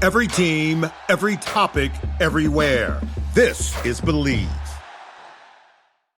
Every team, every topic, everywhere. This is Believe.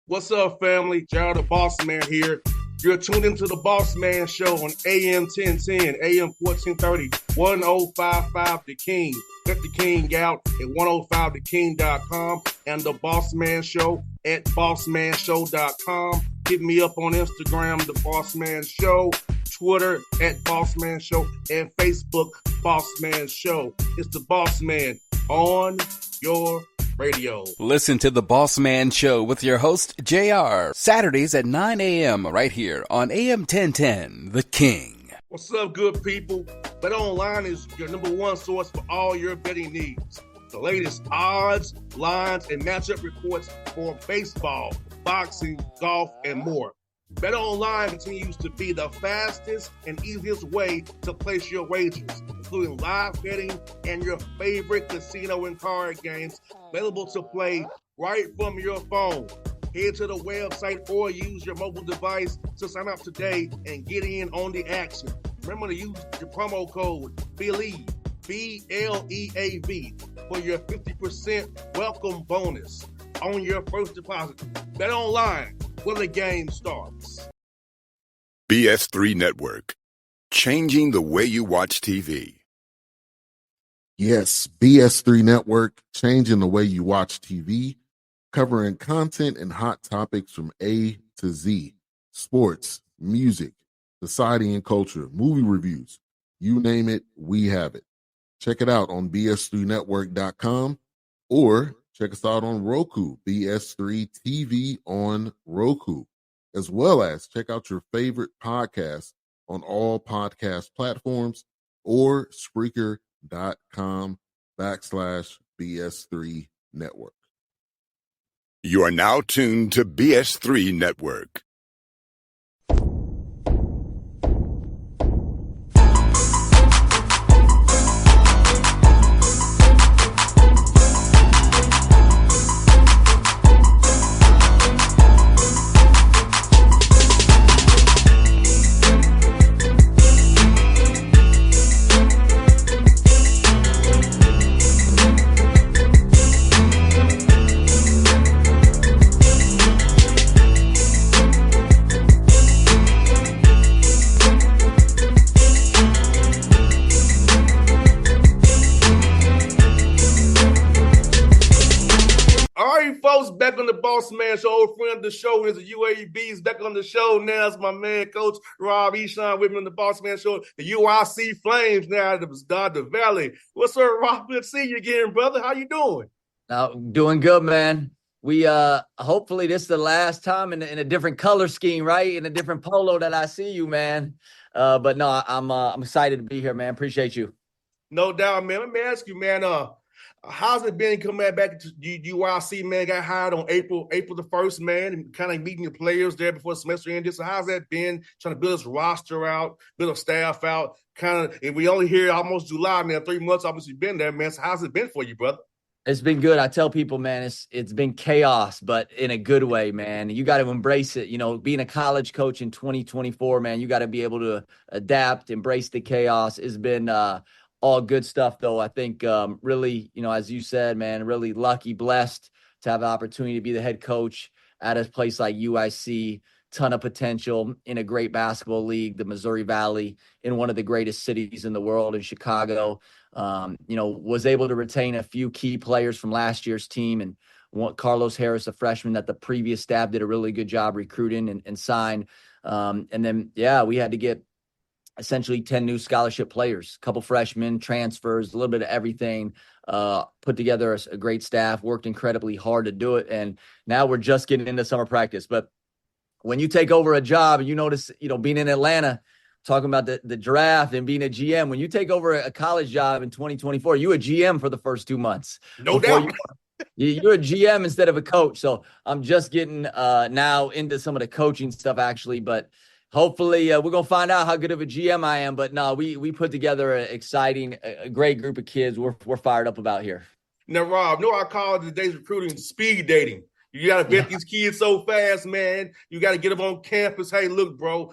What's up, family? Gerald the Bossman here. You're tuned into the Bossman Show on AM 1010, AM 1430, 1055 The King. Check The King out at 105theking.com and the Bossman Show at bossmanshow.com. Hit me up on Instagram, The Bossman Show, Twitter at Bossman Show, and Facebook, Bossman Show. It's the Bossman on your radio. Listen to the Bossman Show with your host, JR, Saturdays at 9 a.m. right here on AM 1010, The King. What's up, good people? BetOnline is your number one source for all your betting needs. The latest odds, lines, and matchup reports for baseball, boxing, golf, and more. BetOnline continues to be the fastest and easiest way to place your wagers, including live betting and your favorite casino and card games available to play right from your phone. Head to the website or use your mobile device to sign up today and get in on the action. Remember to use your promo code BELIEVE, B-L-E-A-V, for your 50% welcome bonus on your first deposit. BetOnline, where the game starts. BS3 Network, changing the way you watch TV. Yes, BS3 Network, changing the way you watch TV, covering content and hot topics from A to Z, sports, music, society and culture, movie reviews, you name it, we have it. Check it out on bs3network.com or check us out on Roku, BS3 TV on Roku, as well as check out your favorite podcast on all podcast platforms or Spreaker.com/BS3 Network. You are now tuned to BS3 Network. Back on the Bossman Show, old friend of the show is the UAB's back on the show now. It's my man, Coach Rob Ehsan, with me on the Bossman Show. The UIC Flames now, the Valley. What's up, Rob? Good to see you again, brother. How you doing? Doing good, man. We hopefully this is the last time in a different color scheme, right? In a different polo that I see you, man. But no, I'm excited to be here, man. Appreciate you. No doubt, man. Let me ask you, man. How's it been coming back to UIC, man? Got hired on April the 1st, man, and kind of meeting the players there before the semester ended. So how's that been, trying to build this roster out, build a staff out? Kind of, and we only here almost July, man. 3 months obviously been there, man. So how's it been for you, brother? It's been good. I tell people, man, it's been chaos, but in a good way, man. You got to embrace it. You know, being a college coach in 2024, man, you got to be able to adapt, embrace the chaos. It's been all good stuff, though. I think really, you know, as you said, man, really lucky, blessed to have the opportunity to be the head coach at a place like UIC. Ton of potential in a great basketball league, the Missouri Valley, in one of the greatest cities in the world, in Chicago. You know, was able to retain a few key players from last year's team, and Carlos Harris, a freshman that the previous staff did a really good job recruiting and signed. And then, yeah, we had to get essentially 10 new scholarship players, a couple freshmen, transfers, a little bit of everything, put together a great staff, worked incredibly hard to do it. And now we're just getting into summer practice. But when you take over a job, and you notice, you know, being in Atlanta, talking about the draft and being a GM, when you take over a college job in 2024, you a GM for the first 2 months. No doubt. You're a GM instead of a coach. So I'm just getting now into some of the coaching stuff, actually. But hopefully we're going to find out how good of a GM I am. But no, we put together an exciting, a great group of kids we're fired up about here. Now, Rob, I call today's recruiting speed dating. You got to vet these kids so fast, man. You got to get them on campus. Hey, look, bro.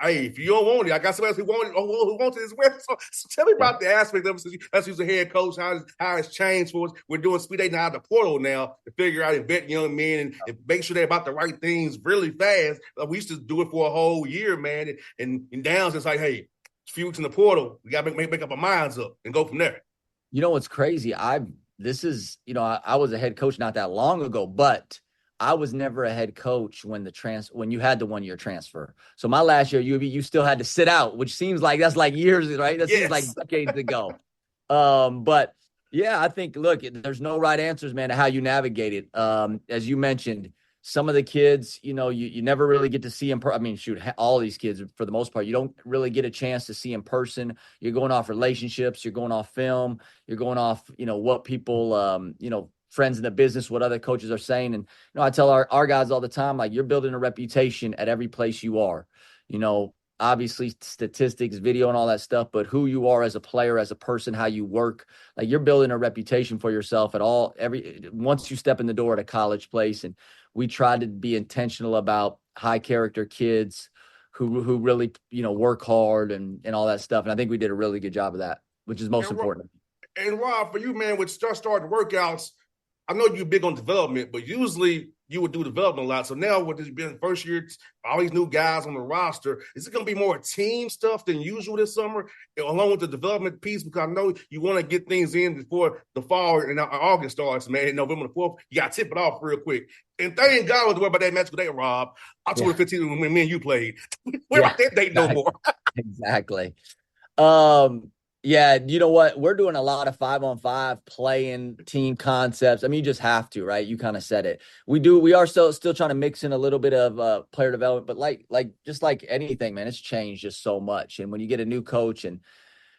If you don't want it, I got somebody else who wants it as well. So tell me about the aspect of it. Since you're a head coach, how it's changed for us. We're doing speed dating out the portal now to figure out and vet young men and make sure they're about the right things really fast. We used to do it for a whole year, man. And Downs, it's like, hey, a few weeks in the portal, we got to make up our minds up and go from there. You know what's crazy? I was a head coach not that long ago, but I was never a head coach when you had the 1-year transfer. So my last year, you still had to sit out, which seems like that's like years, right? That seems like decades ago. But yeah, I think, look, there's no right answers, man, to how you navigate it. As you mentioned, some of the kids, you never really get to see them. All these kids, for the most part, you don't really get a chance to see in person. You're going off relationships. You're going off film. You're going off, what people, friends in the business, what other coaches are saying. And, I tell our guys all the time, like, you're building a reputation at every place you are, obviously statistics, video and all that stuff, but who you are as a player, as a person, how you work, like, you're building a reputation for yourself once you step in the door at a college place. And we try to be intentional about high character kids who really, work hard and all that stuff. And I think we did a really good job of that, which is most important. And Rob, for you, man, with starting workouts, I know you're big on development, but usually you would do development a lot. So now with this being first year, all these new guys on the roster, is it going to be more team stuff than usual this summer, along with the development piece? Because I know you want to get things in before the fall and August starts, man. November the 4th, you got to tip it off real quick. And thank God I was worried about that match today, Rob. October 15th when me and you played. We're not that date no more. Exactly. Yeah, you know what? We're doing a lot of 5-on-5 playing team concepts. I mean, you just have to, right? You kind of said it. We are still trying to mix in a little bit of player development, but just like anything, man, it's changed just so much. And when you get a new coach and,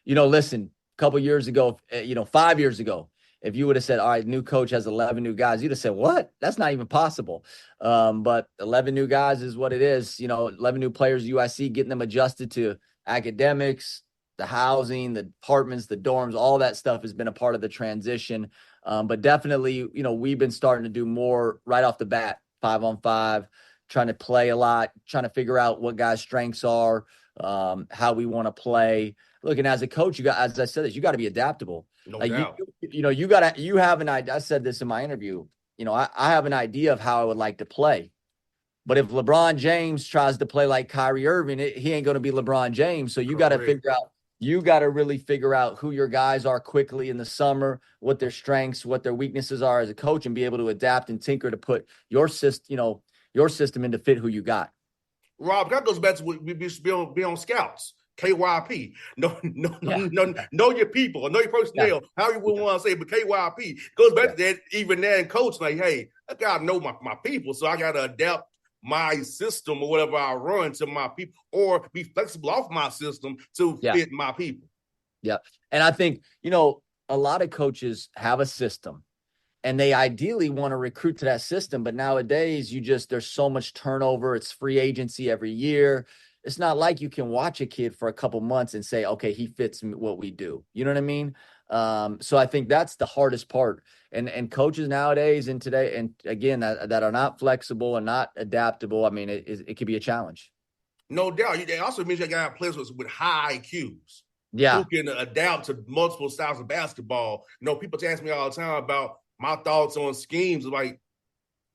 listen, a couple years ago, 5 years ago, if you would have said, all right, new coach has 11 new guys, you'd have said, what? That's not even possible. But 11 new guys is what it is. 11 new players, UIC, getting them adjusted to academics, the housing, the apartments, the dorms, all that stuff has been a part of the transition. But definitely, we've been starting to do more right off the bat, 5-on-5, trying to play a lot, trying to figure out what guys' strengths are, how we want to play. Look, and as a coach, as I said this, you got to be adaptable. No doubt. You have an idea. I said this in my interview. I have an idea of how I would like to play. But if LeBron James tries to play like Kyrie Irving, he ain't going to be LeBron James. So you got to figure out. You got to really figure out who your guys are quickly in the summer, what their strengths, what their weaknesses are as a coach, and be able to adapt and tinker to put your system in to fit who you got. Rob, that goes back to what we used to be on scouts. KYP. Know your people, know your personnel, however you would want to say it, but KYP goes back to that. Even there in coach, like, hey, I gotta know my people, so I gotta adapt my system or whatever I run to my people, or be flexible off my system to fit my people. Yeah. And I think, a lot of coaches have a system and they ideally want to recruit to that system. But nowadays there's so much turnover. It's free agency every year. It's not like you can watch a kid for a couple months and say, okay, he fits what we do. You know what I mean? So I think that's the hardest part. And coaches nowadays and today, and again, that are not flexible and not adaptable, I mean, it could be a challenge. No doubt. They also means you got players with high IQs. Yeah. Who can adapt to multiple styles of basketball. People ask me all the time about my thoughts on schemes. Like,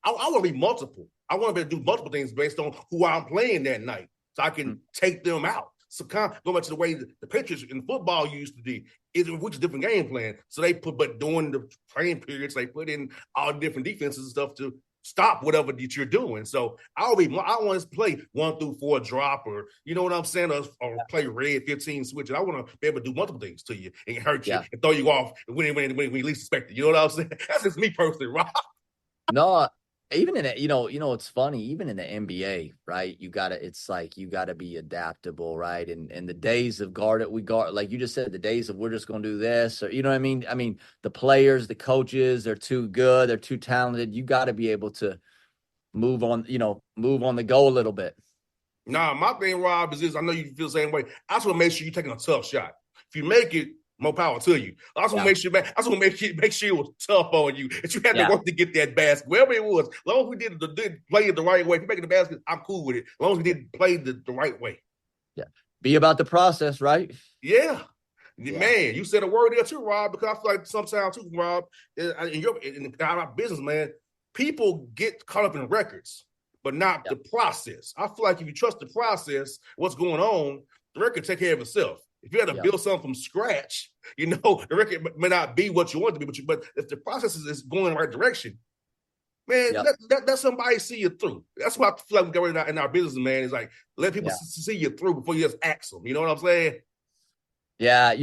I want to be multiple. I want to be able to do multiple things based on who I'm playing that night, so I can take them out. So kind of go back to the way the Patriots in football used to be, which is a different game plan. So but during the training periods, they put in all different defenses and stuff to stop whatever that you're doing. So I want to play 1 through 4 drop, or you know what I'm saying, or play red 15 switch. I want to be able to do multiple things to you and hurt you and throw you off when we least expect it. You know what I'm saying? That's just me personally, Rob. No. Even in it, it's funny, even in the NBA, right? You gotta be adaptable, right? And the days of like you just said, the days of we're just going to do this, or, you know what I mean? I mean, the players, the coaches, they're too good. They're too talented. You got to be able to move on the go a little bit. Nah, my thing, Rob, is this. I know you feel the same way. I just want to make sure you're taking a tough shot. If you make it, More power to you. I just want to make sure, man. I just want to make sure it was tough on you, that you had to work to get that basket, wherever it was. As long as we did play it the right way, if you're making the basket, I'm cool with it. As long as we did play the right way. Yeah. Be about the process, right? Yeah. Man, you said a word there too, Rob, because I feel like sometimes too, Rob, in our business, man, people get caught up in records, but not the process. I feel like if you trust the process, what's going on, the record take care of itself. If you had to build something from scratch, the record may not be what you want it to be, but if the process is going in the right direction, man, let somebody see you through. That's why I feel like we got in our business, man. Is like let people see you through before you just ask them. You know what I'm saying? Yeah,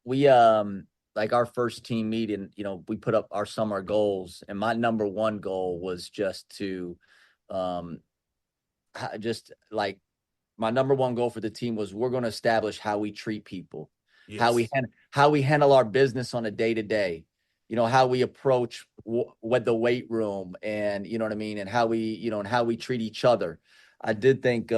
we like our first team meeting, we put up our summer goals, and my number one goal was just to my number one goal for the team was we're going to establish how we treat people, how we handle our business on a day-to-day, how we approach with the weight room, and you know what I mean, and how we treat each other. I did think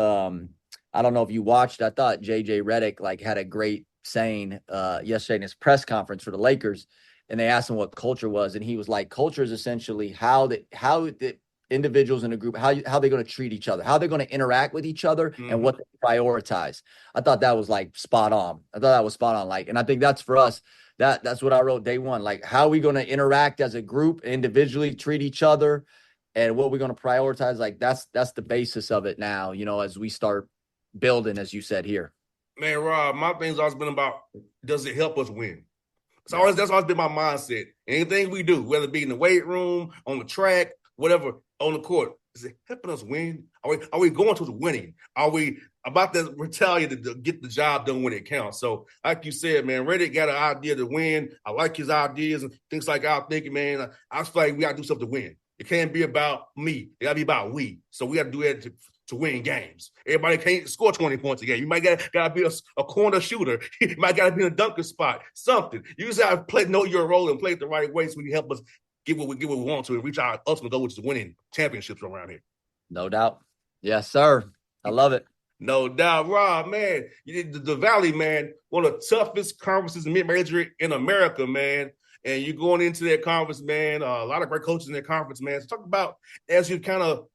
I don't know if you watched. I thought JJ Redick had a great saying yesterday in his press conference for the Lakers, and they asked him what culture was, and he was like, "Culture is essentially how the individuals in a group how they're going to treat each other, how they're going to interact with each other, and what they prioritize." I thought that was spot on. And I think that's for us. That's what I wrote day one. How are we going to interact as a group, individually treat each other, and what we're going to prioritize. That's the basis of it now. As we start building, as you said here. Man, Rob, my thing's always been about, does it help us win? That's always been my mindset. Anything we do, whether it be in the weight room, on the track, whatever, on the court, is it helping us win? Are we going towards winning? Are we about to retaliate to get the job done when it counts? So, like you said, man, Reddick got an idea to win. I like his ideas and things like I'm thinking, man. I feel like we got to do something to win. It can't be about me. It got to be about we. So we got to do that to win games. Everybody can't score 20 points a game. You might got to be a corner shooter. You might got to be in a dunker spot, something. You just have to know your role and play it the right way so we can help us get what we want to and reach our ultimate goal, which is winning championships around here. No doubt. Yes, sir. I love it. No doubt. Rob, man, the Valley, man, one of the toughest conferences in mid-major in America, man. And you're going into that conference, man, a lot of great coaches in that conference, man. So talk about, as you kind of,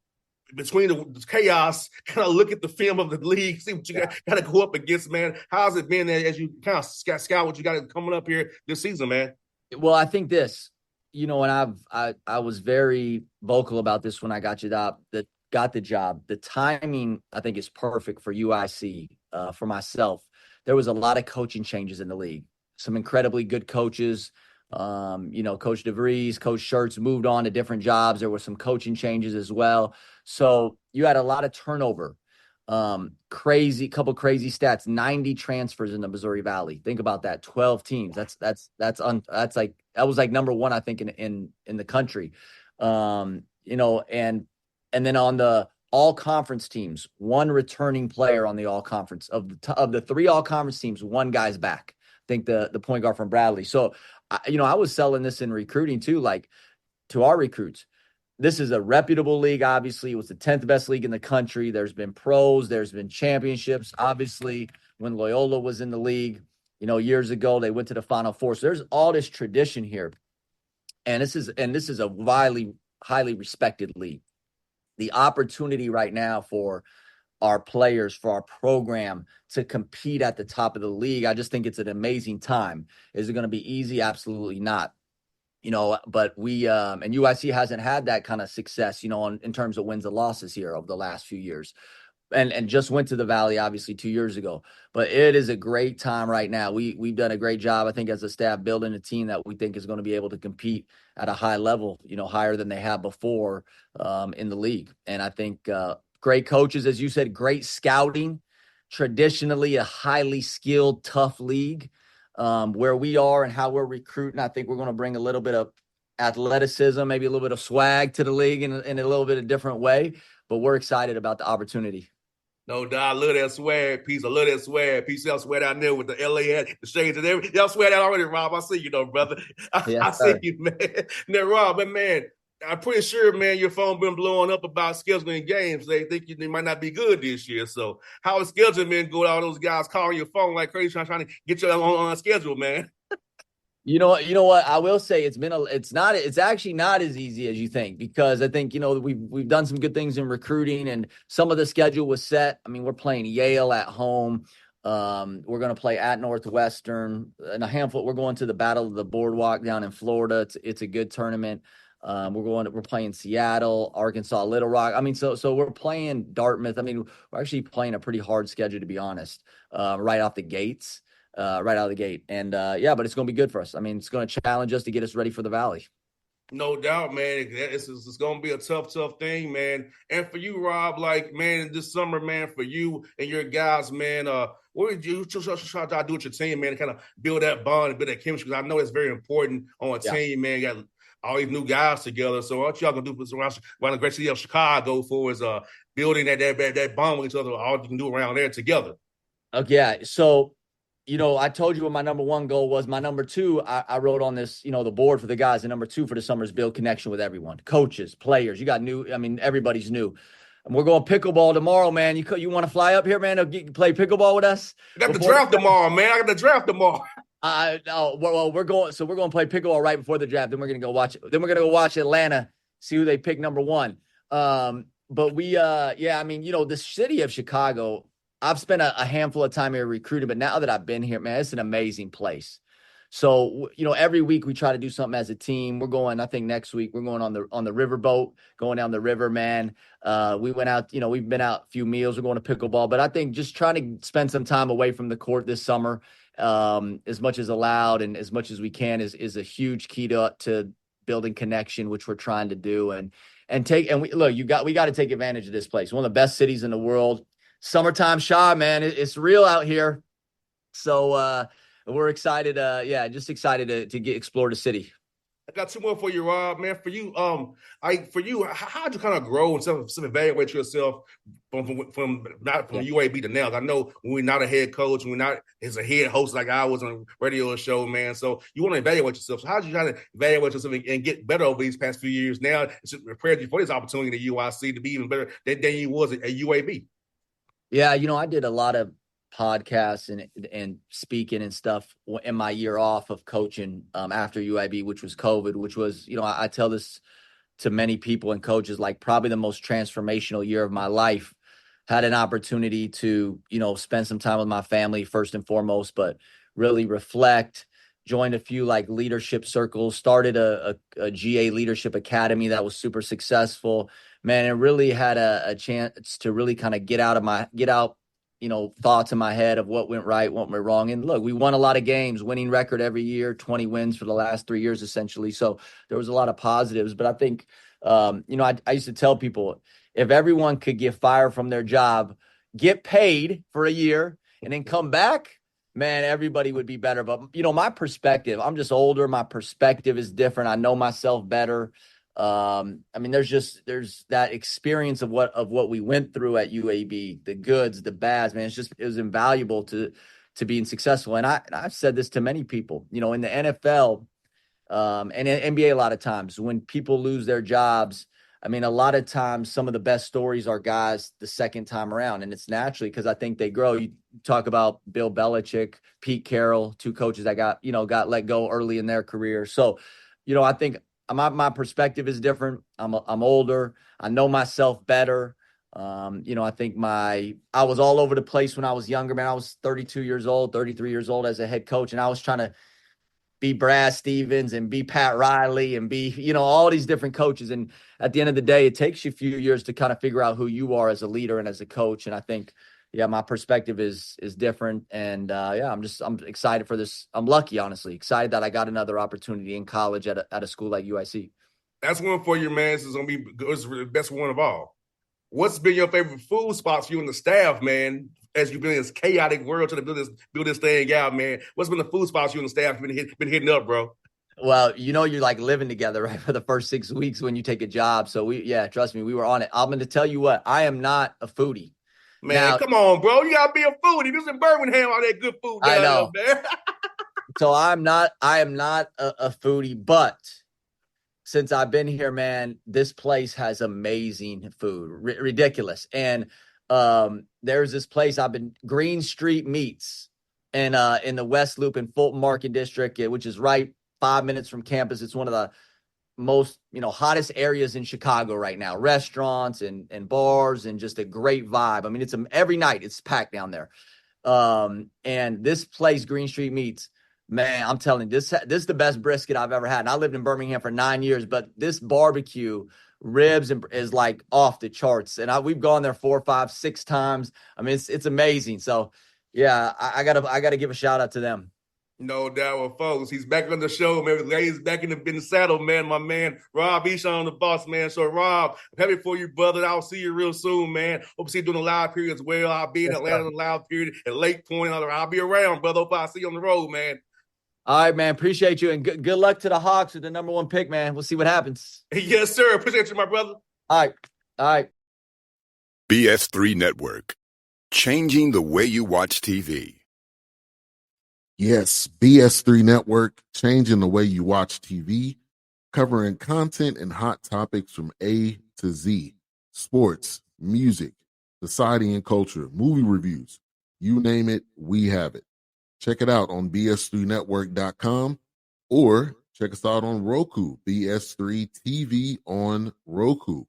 between the chaos, kind of look at the film of the league, see what you got to go up against, man. How's it been as you kind of scout what you got coming up here this season, man? Well, I think this, and I was very vocal about this when I got the job. The timing, I think, is perfect for UIC. For myself, there was a lot of coaching changes in the league. Some incredibly good coaches. Coach DeVries, Coach Schertz moved on to different jobs. There were some coaching changes as well. So you had a lot of turnover. Couple crazy stats, 90 transfers in the Missouri Valley. Think about that. 12 teams. That was number one, I think, in the country. And then on the all conference teams, one returning player on the all conference of the three all conference teams, one guy's back. I think the point guard from Bradley. So, I was selling this in recruiting too, to our recruits. This is a reputable league. Obviously, it was the 10th best league in the country. There's been pros, there's been championships. Obviously, when Loyola was in the league, years ago, they went to the Final Four. So there's all this tradition here. And this is a highly respected league. The opportunity right now for our players, for our program to compete at the top of the league, I just think it's an amazing time. Is it going to be easy? Absolutely not. But we and UIC hasn't had that kind of success, in terms of wins and losses here over the last few years. And just went to the Valley, obviously, 2 years ago. But it is a great time right now. We've done a great job, I think, as a staff, building a team that we think is going to be able to compete at a high level, higher than they have before in the league. And I think great coaches, as you said, great scouting, traditionally a highly skilled, tough league. Where we are and how we're recruiting, I think we're going to bring a little bit of athleticism, maybe a little bit of swag to the league in a little bit of different way. But we're excited about the opportunity. No doubt. I love that swag piece. I love that swag piece. Y'all swear down there with the LA hat, the shades and everything. Y'all swear that already, Rob. I see you, brother. I see you, man. Now, Rob, man, I'm pretty sure, man, your phone been blowing up about scheduling games. They think they might not be good this year. So how is scheduling been going? All those guys calling your phone like crazy, trying to get you on schedule, man. You know what? I will say it's actually not as easy as you think, because I think, we've done some good things in recruiting, and some of the schedule was set. I mean, we're playing Yale at home. We're going to play at Northwestern, and a handful. We're going to the Battle of the Boardwalk down in Florida. It's a good tournament. We're playing Seattle, Arkansas, Little Rock. I mean, so we're playing Dartmouth. I mean, we're actually playing a pretty hard schedule, to be honest, right off the gates. Right out of the gate. And yeah, but it's going to be good for us. I mean, it's going to challenge us to get us ready for the Valley. No doubt, man. It's going to be a tough thing, man. And for you, Rob, like, man, this summer, man, for you and your guys, man, what did you try to do with your team, man, to kind of build that bond and build that chemistry? Because I know it's very important on a team, man. You got all these new guys together. So what y'all going to do around the great city of Chicago for is building that bond with each other, all you can do around there together? Okay, yeah. So, I told you what my number one goal was. My number two, I wrote on this, the board for the guys. And number two for the summer is build connection with everyone, coaches, players. You got everybody's new. And we're going pickleball tomorrow, man. You want to fly up here, man, to play pickleball with us? I got the draft tomorrow, man. I got the draft tomorrow. Well, we're going to play pickleball right before the draft. Then we're going to go watch. Then we're going to go watch Atlanta, see who they pick number one. But the city of Chicago, I've spent a handful of time here recruiting, but now that I've been here, man, it's an amazing place. So, every week we try to do something as a team. We're going, I think next week we're going on the riverboat, going down the river, man. We went out, we've been out a few meals. We're going to pickleball, but I think just trying to spend some time away from the court this summer, as much as allowed and as much as we can is a huge key to building connection, which we're trying to do. We got to take advantage of this place. One of the best cities in the world. Summertime shy, man. It's real out here. So we're excited. Just excited to explore the city. I got two more for you, Rob, man. For you, how'd you kind of grow and self-evaluate yourself from UAB to now? I know when we're not a head coach, when we're not as a head host like I was on a radio show, man. So you want to evaluate yourself. So how'd you try to evaluate yourself and get better over these past few years? Now it's prepared you for this opportunity at UIC to be even better than you was at UAB. Yeah, I did a lot of podcasts and speaking and stuff in my year off of coaching after UIB, which was COVID, which was, I tell this to many people and coaches, like probably the most transformational year of my life. Had an opportunity to, spend some time with my family first and foremost, but really reflect, joined a few like leadership circles, started a GA leadership academy that was super successful. Man, it really had a chance to really kind of get out thoughts in my head of what went right, what went wrong. And look, we won a lot of games, winning record every year, 20 wins for the last 3 years, essentially. So there was a lot of positives, but I think, I used to tell people, if everyone could get fired from their job, get paid for a year and then come back, man, everybody would be better. But, my perspective, I'm just older. My perspective is different. I know myself better. There's that experience of what we went through at UAB, the goods, the bads, man. It was invaluable to being successful. And I've said this to many people, in the NFL, and in NBA, a lot of times when people lose their jobs, I mean, a lot of times some of the best stories are guys the second time around, and it's naturally because I think they grow. You talk about Bill Belichick, Pete Carroll, two coaches that got let go early in their career. So, I think my perspective is different. I'm older. I know myself better. I think I was all over the place when I was younger, man. I was 32 years old, 33 years old as a head coach, and I was trying to be Brad Stevens and be Pat Riley and be, all these different coaches. And at the end of the day, it takes you a few years to kind of figure out who you are as a leader and as a coach. And I think, my perspective is different. And I'm excited for this. I'm lucky, honestly, excited that I got another opportunity in college at a school like UIC. That's one for you, man. This is going to be the best one of all. What's been your favorite food spots for you and the staff, man, as you've been in this chaotic world trying to build this thing out, man? What's been the food spots you and the staff been hitting up, bro? Well, you're like living together, right, for the first 6 weeks when you take a job. So trust me, we were on it. I'm going to tell you what, I am not a foodie. Man, now, come on, bro. You got to be a foodie. This is in Birmingham, all that good food down I know. There, man. So I am not a foodie, but since I've been here, man, this place has amazing food, ridiculous. And there's this place Green Street Meats, and in the West Loop in Fulton Market District, which is right 5 minutes from campus. It's one of the most, hottest areas in Chicago right now. Restaurants and bars and just a great vibe. I mean, every night it's packed down there. And this place, Green Street Meats, man, I'm telling you, this is the best brisket I've ever had. And I lived in Birmingham for 9 years, but this barbecue ribs is like off the charts. And we've gone there 4, 5, 6 times. I mean, it's amazing. So yeah, I gotta give a shout out to them. No doubt, well, folks. He's back on the show, man. The ladies back in the saddle, man. My man, Rob Ehsan on the Boss Man. So, Rob, I'm happy for you, brother. I'll see you real soon, man. Hope to see you doing a live period as well. I'll be in Atlanta in the live period at Lake Point. I'll be around, brother. Hope I'll see you on the road, man. All right, man. Appreciate you. And good luck to the Hawks with the number 1 pick, man. We'll see what happens. Yes, sir. Appreciate you, my brother. All right. BS3 Network. Changing the way you watch TV. Yes, BS3 Network, changing the way you watch TV, covering content and hot topics from A to Z, sports, music, society and culture, movie reviews, you name it, we have it. Check it out on bs3network.com or check us out on Roku, BS3 TV on Roku,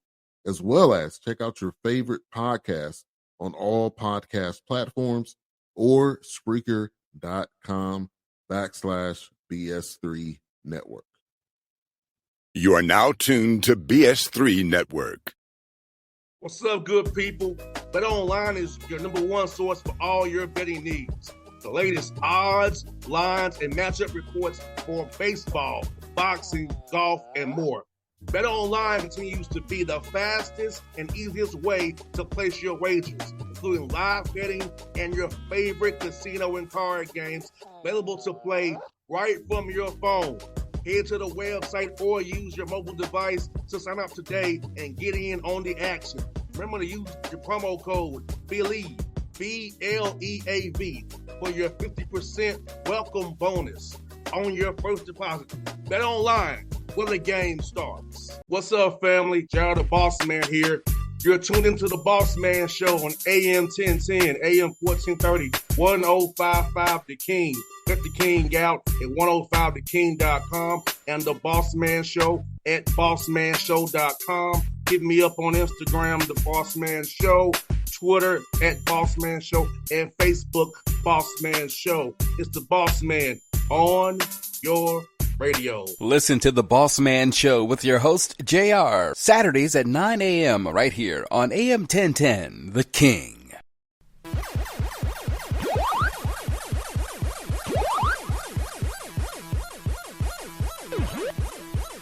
as well as check out your favorite podcast on all podcast platforms or Spreaker.com/BS3 Network. You are now tuned to BS3 Network. What's up, good people? Bet Online is your number 1 source for all your betting needs. The latest odds, lines, and matchup reports for baseball, boxing, golf, and more. Bet Online continues to be the fastest and easiest way to place your wagers, including live betting and your favorite casino and card games available to play right from your phone. Head to the website or use your mobile device to sign up today and get in on the action. Remember to use your promo code BELIEVE, BLEAV, for your 50% welcome bonus on your first deposit. Bet Online, where the game starts. What's up, family? Jared the Boss Man here. You're tuned into the Boss Man Show on AM 1010, AM 1430, 1055 The King. Let the King out at 105theking.com and the Boss Man Show at bossmanshow.com. Hit me up on Instagram, The Boss Man Show, Twitter at Boss Man Show, and Facebook, Boss Man Show. It's the Boss Man on your radio. Listen to The Boss Man Show with your host, JR, Saturdays at 9 a.m. right here on AM 1010, The King.